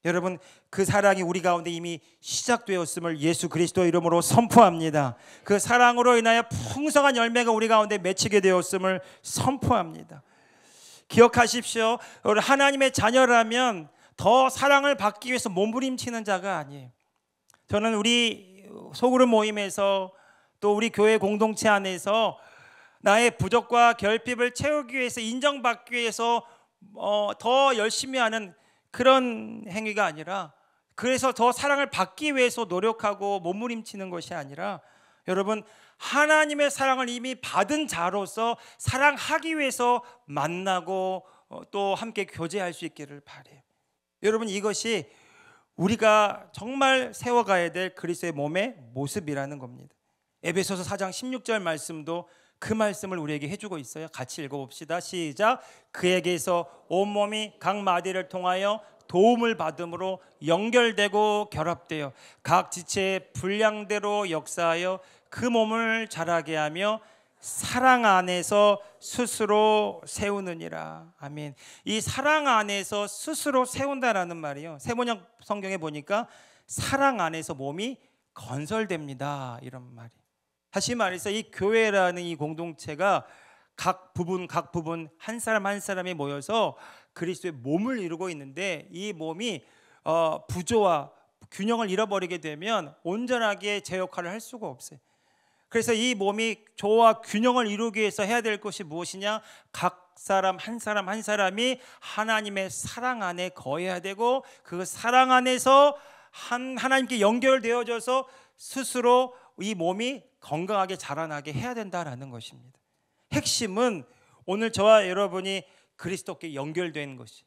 여러분, 그 사랑이 우리 가운데 이미 시작되었음을 예수 그리스도 이름으로 선포합니다. 그 사랑으로 인하여 풍성한 열매가 우리 가운데 맺히게 되었음을 선포합니다. 기억하십시오. 하나님의 자녀라면 더 사랑을 받기 위해서 몸부림치는 자가 아니에요. 저는 우리 소그룹 모임에서 또 우리 교회 공동체 안에서 나의 부족과 결핍을 채우기 위해서 인정받기 위해서 더 열심히 하는 그런 행위가 아니라, 그래서 더 사랑을 받기 위해서 노력하고 몸부림치는 것이 아니라, 여러분, 하나님의 사랑을 이미 받은 자로서 사랑하기 위해서 만나고 또 함께 교제할 수 있기를 바라요. 여러분, 이것이 우리가 정말 세워가야 될 그리스도의 몸의 모습이라는 겁니다. 에베소서 4장 16절 말씀도 그 말씀을 우리에게 해주고 있어요. 같이 읽어봅시다. 시작. 그에게서 온몸이 각 마디를 통하여 도움을 받음으로 연결되고 결합되어 각 지체의 분량대로 역사하여 그 몸을 자라게 하며 사랑 안에서 스스로 세우느니라. 아멘. 이 사랑 안에서 스스로 세운다라는 말이요, 세번역 성경에 보니까 사랑 안에서 몸이 건설됩니다, 이런 말이. 다시 말해서 이 교회라는 이 공동체가 각 부분 한 사람 한 사람이 모여서 그리스도의 몸을 이루고 있는데, 이 몸이 부조와 균형을 잃어버리게 되면 온전하게 제 역할을 할 수가 없어요. 그래서 이 몸이 조화 균형을 이루기 위해서 해야 될 것이 무엇이냐? 각 사람 한 사람이 하나님의 사랑 안에 거해야 되고, 그 사랑 안에서 하나님께 연결되어져서 스스로 이 몸이 건강하게 자라나게 해야 된다라는 것입니다. 핵심은 오늘 저와 여러분이 그리스도께 연결된 것이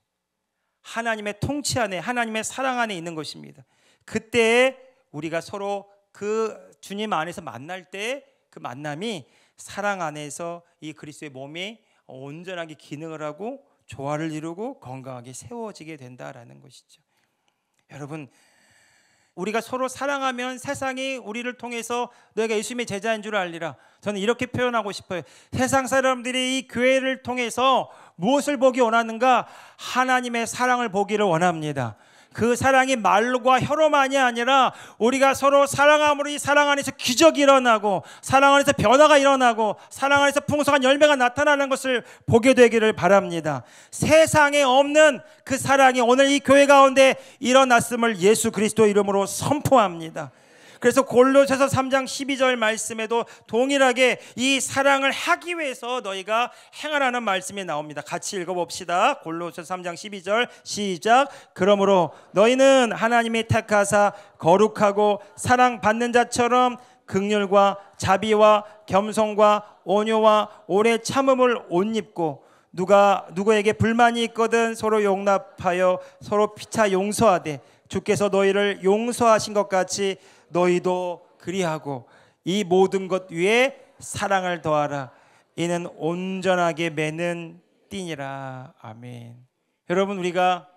하나님의 통치 안에, 하나님의 사랑 안에 있는 것입니다. 그때 우리가 서로 그 주님 안에서 만날 때 그 만남이 사랑 안에서 이 그리스도의 몸이 온전하게 기능을 하고 조화를 이루고 건강하게 세워지게 된다라는 것이죠. 여러분, 우리가 서로 사랑하면 세상이 우리를 통해서 너희가 예수님의 제자인 줄 알리라. 저는 이렇게 표현하고 싶어요. 세상 사람들이 이 교회를 통해서 무엇을 보기 원하는가? 하나님의 사랑을 보기를 원합니다. 그 사랑이 말과 혀로만이 아니라 우리가 서로 사랑함으로 이 사랑 안에서 기적이 일어나고 사랑 안에서 변화가 일어나고 사랑 안에서 풍성한 열매가 나타나는 것을 보게 되기를 바랍니다. 세상에 없는 그 사랑이 오늘 이 교회 가운데 일어났음을 예수 그리스도 이름으로 선포합니다. 그래서 골로새서 3장 12절 말씀에도 동일하게 이 사랑을 하기 위해서 너희가 행하라는 말씀이 나옵니다. 같이 읽어봅시다. 골로새서 3장 12절 시작. 그러므로 너희는 하나님이 택하사 거룩하고 사랑받는 자처럼 긍휼과 자비와 겸손과 온유와 오래 참음을 옷 입고 누구에게 불만이 있거든 서로 용납하여 서로 피차 용서하되 주께서 너희를 용서하신 것 같이 너희도 그리하고 이 모든 것 위에 사랑을 더하라. 이는 온전하게 매는 띠니라. 아멘. 여러분, 우리가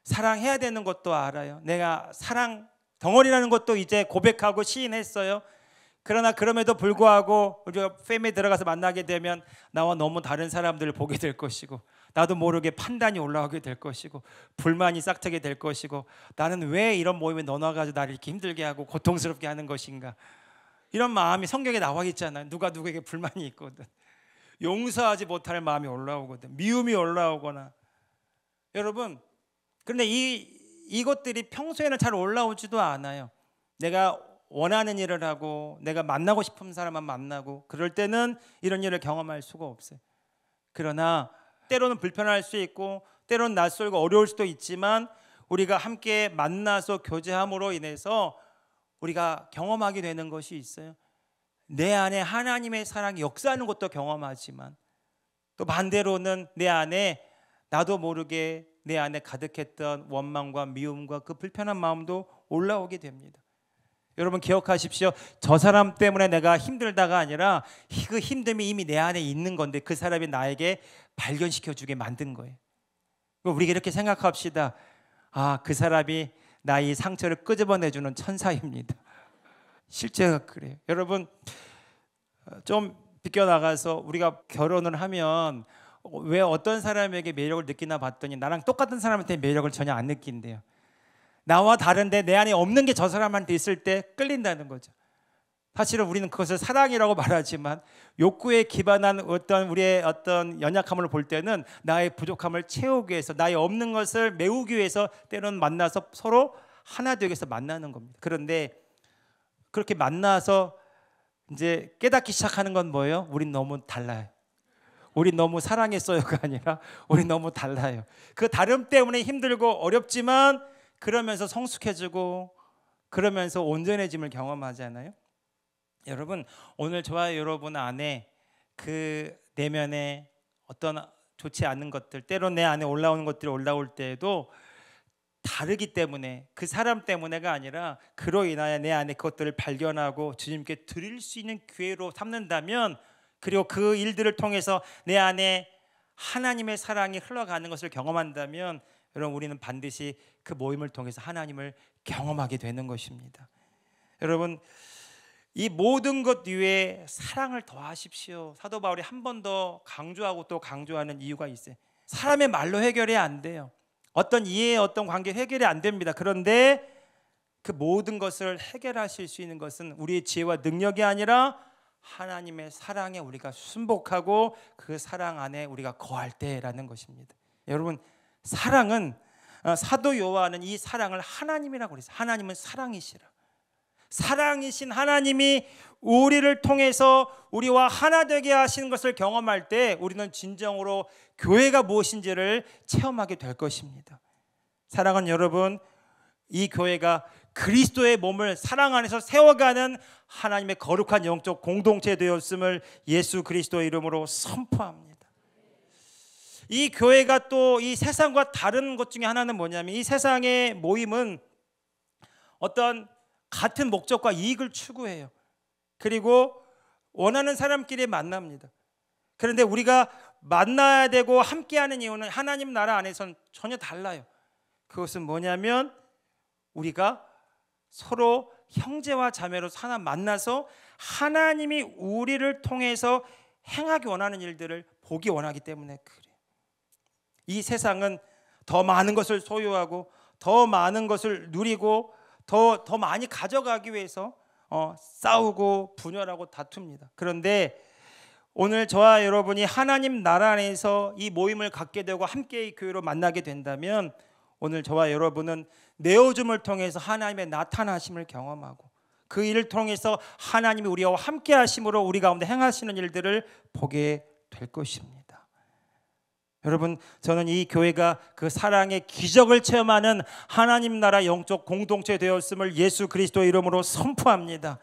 사랑해야 되는 것도 알아요. 내가 사랑 덩어리라는 것도 이제 고백하고 시인했어요. 그러나 그럼에도 불구하고 우리가 패밀리 들어가서 만나게 되면 나와 너무 다른 사람들을 보게 될 것이고 나도 모르게 판단이 올라오게 될 것이고 불만이 싹트게 될 것이고 나는 왜 이런 모임에 넣어놔가지고 나를 이렇게 힘들게 하고 고통스럽게 하는 것인가, 이런 마음이 성경에 나와 있잖아요. 누가 누구에게 불만이 있거든 용서하지 못할 마음이 올라오거든, 미움이 올라오거나. 여러분, 그런데 이것들이 평소에는 잘 올라오지도 않아요. 내가 원하는 일을 하고 내가 만나고 싶은 사람만 만나고 그럴 때는 이런 일을 경험할 수가 없어요. 그러나 때로는 불편할 수 있고 때로는 낯설고 어려울 수도 있지만 우리가 함께 만나서 교제함으로 인해서 우리가 경험하게 되는 것이 있어요. 내 안에 하나님의 사랑이 역사하는 것도 경험하지만 또 반대로는 내 안에 나도 모르게 내 안에 가득했던 원망과 미움과 그 불편한 마음도 올라오게 됩니다. 여러분 기억하십시오. 저 사람 때문에 내가 힘들다가 아니라 그 힘듦이 이미 내 안에 있는 건데 그 사람이 나에게 발견시켜주게 만든 거예요. 우리가 이렇게 생각합시다. 아, 그 사람이 나의 상처를 끄집어내주는 천사입니다. 실제가 그래요. 여러분, 좀 비껴나가서 우리가 결혼을 하면 왜 어떤 사람에게 매력을 느끼나 봤더니 나랑 똑같은 사람한테 매력을 전혀 안 느낀대요. 나와 다른데 내 안에 없는 게 저 사람한테 있을 때 끌린다는 거죠. 사실은 우리는 그것을 사랑이라고 말하지만 욕구에 기반한 어떤 우리의 어떤 연약함을 볼 때는 나의 부족함을 채우기 위해서, 나의 없는 것을 메우기 위해서 때로는 만나서 서로 하나 되기 위해서 만나는 겁니다. 그런데 그렇게 만나서 이제 깨닫기 시작하는 건 뭐예요? 우린 너무 달라요. 우린 너무 사랑했어요가 아니라 우린 너무 달라요. 그 다름 때문에 힘들고 어렵지만 그러면서 성숙해지고 그러면서 온전해짐을 경험하잖아요. 여러분, 오늘 저와 여러분 안에 그 내면에 어떤 좋지 않은 것들, 때로 내 안에 올라오는 것들이 올라올 때에도 다르기 때문에, 그 사람 때문에가 아니라 그로 인하여 내 안에 그것들을 발견하고 주님께 드릴 수 있는 기회로 삼는다면, 그리고 그 일들을 통해서 내 안에 하나님의 사랑이 흘러가는 것을 경험한다면 여러분, 우리는 반드시 그 모임을 통해서 하나님을 경험하게 되는 것입니다. 여러분, 이 모든 것 위에 사랑을 더하십시오. 사도 바울이 한 번 더 강조하고 또 강조하는 이유가 있어요. 사람의 말로 해결이 안 돼요. 어떤 이해, 어떤 관계 해결이 안 됩니다. 그런데 그 모든 것을 해결하실 수 있는 것은 우리의 지혜와 능력이 아니라 하나님의 사랑에 우리가 순복하고 그 사랑 안에 우리가 거할 때라는 것입니다. 여러분, 사랑은, 사도 요한은 이 사랑을 하나님이라고 그랬어요. 하나님은 사랑이시라. 사랑이신 하나님이 우리를 통해서 우리와 하나 되게 하시는 것을 경험할 때 우리는 진정으로 교회가 무엇인지를 체험하게 될 것입니다. 사랑은 여러분, 이 교회가 그리스도의 몸을 사랑 안에서 세워가는 하나님의 거룩한 영적 공동체 되었음을 예수 그리스도의 이름으로 선포합니다. 이 교회가 또 이 세상과 다른 것 중에 하나는 뭐냐면, 이 세상의 모임은 어떤 같은 목적과 이익을 추구해요. 그리고 원하는 사람끼리 만납니다. 그런데 우리가 만나야 되고 함께하는 이유는 하나님 나라 안에서는 전혀 달라요. 그것은 뭐냐면, 우리가 서로 형제와 자매로 하나 만나서 하나님이 우리를 통해서 행하기 원하는 일들을 보기 원하기 때문에 그래요. 이 세상은 더 많은 것을 소유하고 더 많은 것을 누리고 더 많이 가져가기 위해서 싸우고 분열하고 다툽니다. 그런데 오늘 저와 여러분이 하나님 나라 안에서 이 모임을 갖게 되고 함께 이 교회로 만나게 된다면, 오늘 저와 여러분은 내어줌을 통해서 하나님의 나타나심을 경험하고 그 일을 통해서 하나님이 우리와 함께 하심으로 우리 가운데 행하시는 일들을 보게 될 것입니다. 여러분, 저는 이 교회가 그 사랑의 기적을 체험하는 하나님 나라 영적 공동체 되었음을 예수 그리스도의 이름으로 선포합니다.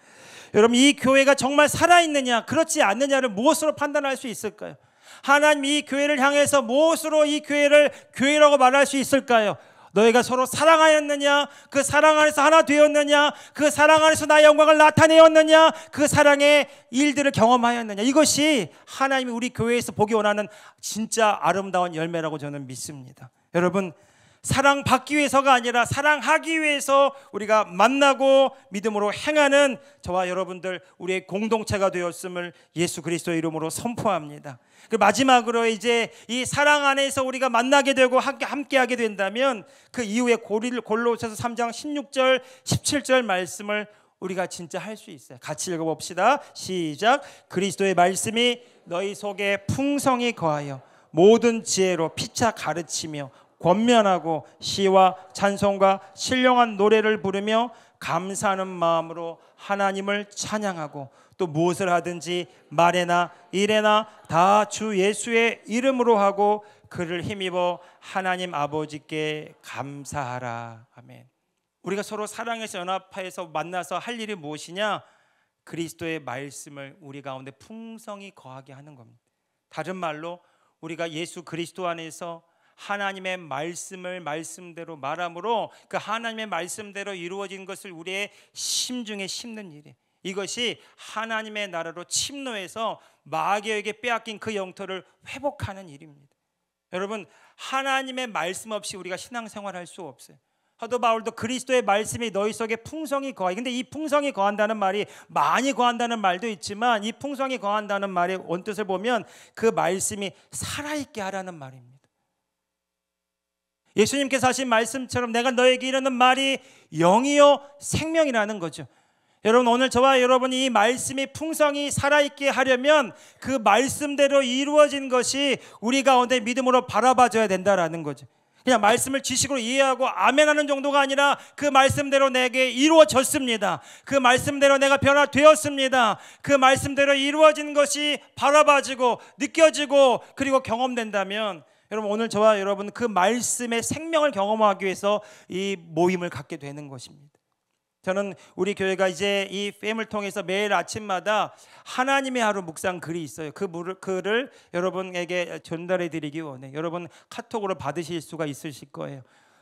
여러분, 이 교회가 정말 살아있느냐 그렇지 않느냐를 무엇으로 판단할 수 있을까요? 하나님 이 교회를 향해서 무엇으로 이 교회를 교회라고 말할 수 있을까요? 너희가 서로 사랑하였느냐, 그 사랑 안에서 하나 되었느냐, 그 사랑 안에서 나의 영광을 나타내었느냐, 그 사랑의 일들을 경험하였느냐, 이것이 하나님이 우리 교회에서 보기 원하는 진짜 아름다운 열매라고 저는 믿습니다. 여러분, 사랑받기 위해서가 아니라 사랑하기 위해서 우리가 만나고 믿음으로 행하는 저와 여러분들, 우리의 공동체가 되었음을 예수 그리스도의 이름으로 선포합니다. 그 마지막으로 이제 이 사랑 안에서 우리가 만나게 되고 함께하게 된다면, 그 이후에 골로새서 3장 16절 17절 말씀을 우리가 진짜 할 수 있어요. 같이 읽어봅시다. 시작. 그리스도의 말씀이 너희 속에 풍성히 거하여 모든 지혜로 피차 가르치며 권면하고 시와 찬송과 신령한 노래를 부르며 감사하는 마음으로 하나님을 찬양하고, 또 무엇을 하든지 말에나 일에나 다 주 예수의 이름으로 하고 그를 힘입어 하나님 아버지께 감사하라. 아멘. 우리가 서로 사랑해서 연합해서 만나서 할 일이 무엇이냐? 그리스도의 말씀을 우리 가운데 풍성히 거하게 하는 겁니다. 다른 말로 우리가 예수 그리스도 안에서 하나님의 말씀을 말씀대로 말함으로 그 하나님의 말씀대로 이루어진 것을 우리의 심중에 심는 일이에요. 이것이 하나님의 나라로 침노해서 마귀에게 빼앗긴 그 영토를 회복하는 일입니다. 여러분, 하나님의 말씀 없이 우리가 신앙생활할 수 없어요. 사도 바울도 그리스도의 말씀이 너희 속에 풍성히 거하여, 근데 이 풍성히 거한다는 말이 많이 거한다는 말도 있지만, 이 풍성히 거한다는 말의 원뜻을 보면 그 말씀이 살아있게 하라는 말입니다. 예수님께서 하신 말씀처럼 내가 너에게 이르는 말이 영이요 생명이라는 거죠. 여러분, 오늘 저와 여러분이 이 말씀이 풍성히 살아있게 하려면 그 말씀대로 이루어진 것이 우리 가운데 믿음으로 바라봐줘야 된다라는 거죠. 그냥 말씀을 지식으로 이해하고 아멘하는 정도가 아니라 그 말씀대로 내게 이루어졌습니다. 그 말씀대로 내가 변화되었습니다. 그 말씀대로 이루어진 것이 바라봐지고 느껴지고 그리고 경험된다면, 여러분, 오늘 저와 여러분 그 말씀의 생명을 경험하기 위해서 이 모임을 갖게 되는 것입니다. 저는 우리 교회가 이제 이 팸을 통해서 매일 아침마다 하나님의 하루 묵상 글이 있어요. 그 글을 여러분에게 전달해 드리기 원해요. 여러분 카톡으로 받으실 수가 있으실 거예요.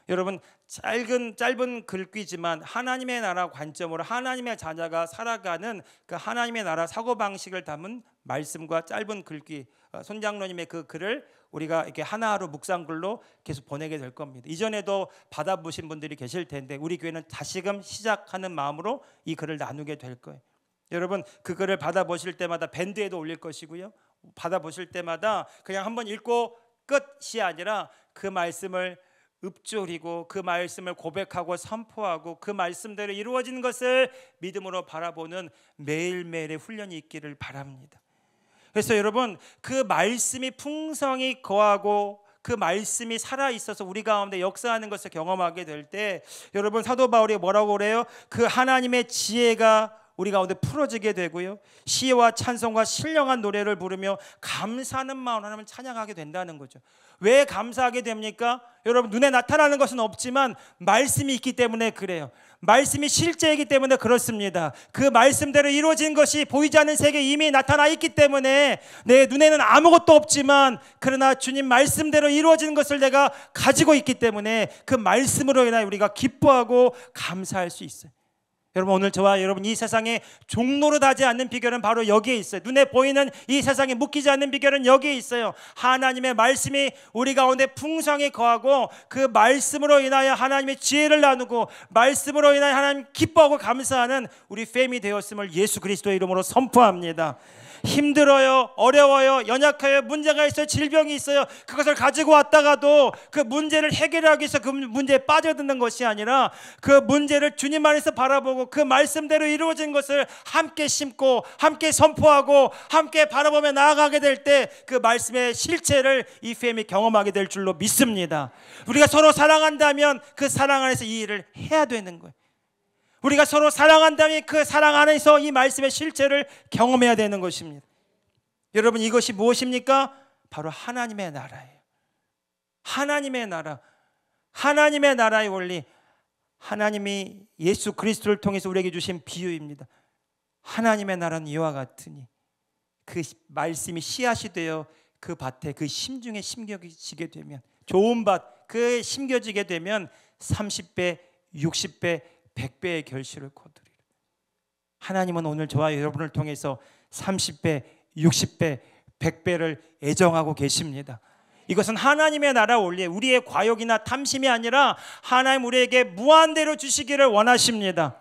여러분, 짧은 글귀지만 하나님의 나라 관점으로 하나님의 자녀가 살아가는 그 하나님의 나라 사고방식을 담은 말씀과 짧은 글귀, 손장로님의 그 글을 우리가 이렇게 하나하루 묵상글로 계속 보내게 될 겁니다. 이전에도 받아보신 분들이 계실 텐데 우리 교회는 다시금 시작하는 마음으로 이 글을 나누게 될 거예요. 여러분, 그 글을 받아보실 때마다 밴드에도 올릴 것이고요, 받아보실 때마다 그냥 한번 읽고 끝이 아니라 그 말씀을 읊조리고 그 말씀을 고백하고 선포하고 그 말씀대로 이루어진 것을 믿음으로 바라보는 매일매일의 훈련이 있기를 바랍니다. 그래서 여러분, 그 말씀이 풍성히 거하고 그 말씀이 살아있어서 우리 가운데 역사하는 것을 경험하게 될 때, 여러분, 사도 바울이 뭐라고 그래요? 그 하나님의 지혜가 우리 가운데 풀어지게 되고요, 시와 찬송과 신령한 노래를 부르며 감사하는 마음으로 하나님을 찬양하게 된다는 거죠. 왜 감사하게 됩니까? 여러분, 눈에 나타나는 것은 없지만 말씀이 있기 때문에 그래요. 말씀이 실제이기 때문에 그렇습니다. 그 말씀대로 이루어진 것이 보이지 않는 세계에 이미 나타나 있기 때문에 내 눈에는 아무것도 없지만 그러나 주님 말씀대로 이루어진 것을 내가 가지고 있기 때문에 그 말씀으로 인하여 우리가 기뻐하고 감사할 수 있어요. 여러분, 오늘 저와 여러분 이 세상에 종노릇하지 않는 비결은 바로 여기에 있어요. 눈에 보이는 이 세상에 묶이지 않는 비결은 여기에 있어요. 하나님의 말씀이 우리 가운데 풍성히 거하고 그 말씀으로 인하여 하나님의 지혜를 나누고 말씀으로 인하여 하나님 기뻐하고 감사하는 우리 팸이 되었음을 예수 그리스도의 이름으로 선포합니다. 힘들어요, 어려워요, 연약해요, 문제가 있어요, 질병이 있어요. 그것을 가지고 왔다가도 그 문제를 해결하기 위해서 그 문제에 빠져드는 것이 아니라 그 문제를 주님 안에서 바라보고 그 말씀대로 이루어진 것을 함께 심고 함께 선포하고 함께 바라보며 나아가게 될 때 그 말씀의 실체를 이 팸이 경험하게 될 줄로 믿습니다. 우리가 서로 사랑한다면 그 사랑 안에서 이 일을 해야 되는 거예요. 우리가 서로 사랑한다면 그 사랑 안에서 이 말씀의 실체를 경험해야 되는 것입니다. 여러분, 이것이 무엇입니까? 바로 하나님의 나라예요. 하나님의 나라, 하나님의 나라의 원리, 하나님이 예수 그리스도를 통해서 우리에게 주신 비유입니다. 하나님의 나라는 이와 같으니 그 말씀이 씨앗이 되어 그 밭에 그 심중에 심겨지게 되면, 좋은 밭 그 심겨지게 되면 30배, 60배, 100배의 결실을 거두리라. 하나님은 오늘 저와 여러분을 통해서 30배, 60배, 100배를 애정하고 계십니다. 이것은 하나님의 나라 원리예요. 우리의 과욕이나 탐심이 아니라 하나님 우리에게 무한대로 주시기를 원하십니다.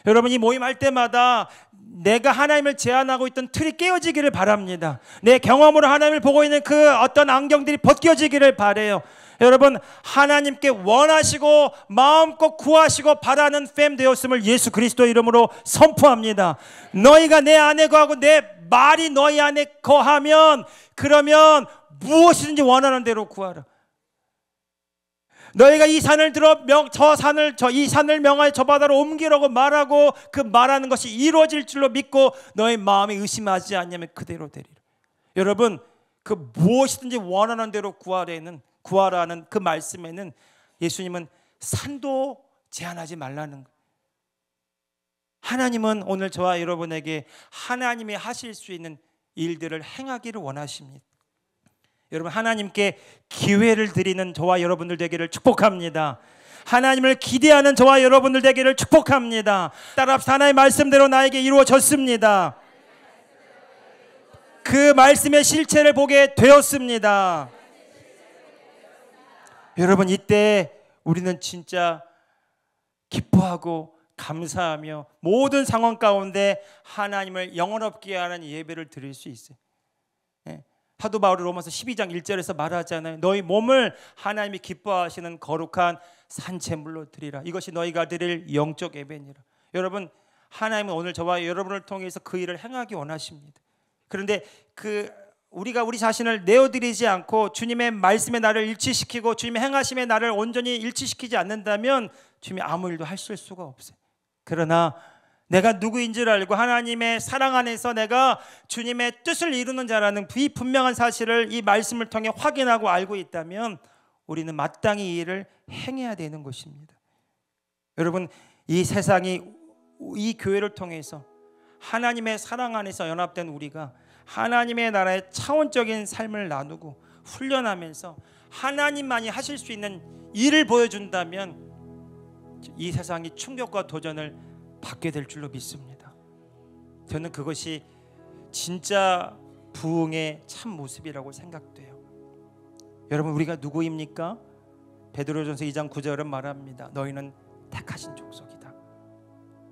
여러분, 이 모임할 때마다 내가 하나님을 제한하고 있던 틀이 깨어지기를 바랍니다. 내 경험으로 하나님을 보고 있는 그 어떤 안경들이 벗겨지기를 바라요. 여러분, 하나님께 원하시고 마음껏 구하시고 바라는 팸 되었음을 예수 그리스도 이름으로 선포합니다. 너희가 내 안에 거하고 내 말이 너희 안에 거하면 그러면 무엇이든지 원하는 대로 구하라. 너희가 이 산을 들어 이 산을 명하여 저 바다로 옮기라고 말하고 그 말하는 것이 이루어질 줄로 믿고 너희 마음에 의심하지 않냐면 그대로 되리라. 여러분, 그 무엇이든지 원하는 대로 구하라는 그 말씀에는 예수님은 산도 제한하지 말라는 거예요. 하나님은 오늘 저와 여러분에게 하나님이 하실 수 있는 일들을 행하기를 원하십니다. 여러분, 하나님께 기회를 드리는 저와 여러분들 되기를 축복합니다. 하나님을 기대하는 저와 여러분들 되기를 축복합니다. 따라합시다. 하나님의 말씀대로 나에게 이루어졌습니다. 그 말씀의 실체를 보게 되었습니다. 여러분, 이때 우리는 진짜 기뻐하고 감사하며 모든 상황 가운데 하나님을 영원롭게 하는 예배를 드릴 수 있어요. 사도 바울이 로마서 12장 1절에서 말하잖아요. 너희 몸을 하나님이 기뻐하시는 거룩한 산채물로 드리라. 이것이 너희가 드릴 영적 예배니라. 여러분, 하나님은 오늘 저와 여러분을 통해서 그 일을 행하기 원하십니다. 그런데 우리가 우리 자신을 내어드리지 않고 주님의 말씀의 나를 일치시키고 주님의 행하심의 나를 온전히 일치시키지 않는다면 주님이 아무 일도 하실 수가 없어요. 그러나 내가 누구인 줄 알고 하나님의 사랑 안에서 내가 주님의 뜻을 이루는 자라는 이 분명한 사실을 이 말씀을 통해 확인하고 알고 있다면 우리는 마땅히 이 일을 행해야 되는 것입니다. 여러분, 이 세상이 이 교회를 통해서 하나님의 사랑 안에서 연합된 우리가 하나님의 나라의 차원적인 삶을 나누고 훈련하면서 하나님만이 하실 수 있는 일을 보여준다면 이 세상이 충격과 도전을 받게 될 줄로 믿습니다. 저는 그것이 진짜 부흥의 참 모습이라고 생각돼요. 여러분, 우리가 누구입니까? 베드로전서 2장 9절은 말합니다. 너희는 택하신 족속이다.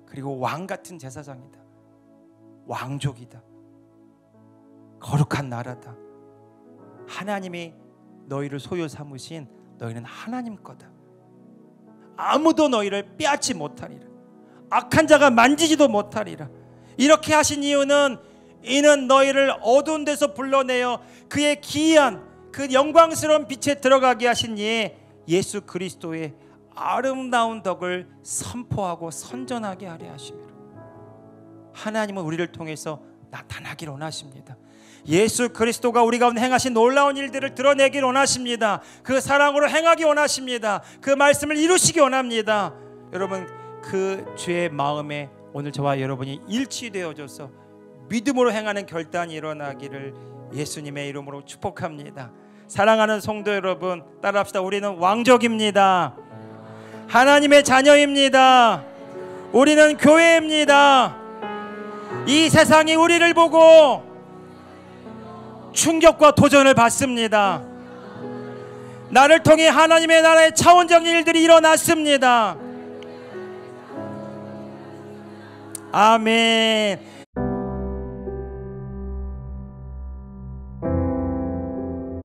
그리고 왕 같은 제사장이다. 왕족이다. 거룩한 나라다. 하나님이 너희를 소유 삼으신 너희는 하나님 거다. 아무도 너희를 빼앗지 못하리라. 악한 자가 만지지도 못하리라. 이렇게 하신 이유는 이는 너희를 어두운 데서 불러내어 그의 기이한 그 영광스러운 빛에 들어가게 하신 이의 예수 그리스도의 아름다운 덕을 선포하고 선전하게 하려 하심이라. 하나님은 우리를 통해서 나타나기를 원하십니다. 예수 그리스도가 우리 가운데 행하신 놀라운 일들을 드러내기를 원하십니다. 그 사랑으로 행하기 원하십니다. 그 말씀을 이루시기 원합니다. 여러분, 그 주의 마음에 오늘 저와 여러분이 일치되어져서 믿음으로 행하는 결단이 일어나기를 예수님의 이름으로 축복합니다. 사랑하는 성도 여러분, 따라합시다. 우리는 왕족입니다. 하나님의 자녀입니다. 우리는 교회입니다. 이 세상이 우리를 보고 충격과 도전을 받습니다. 나를 통해 하나님의 나라의 차원적인 일들이 일어났습니다. 아멘.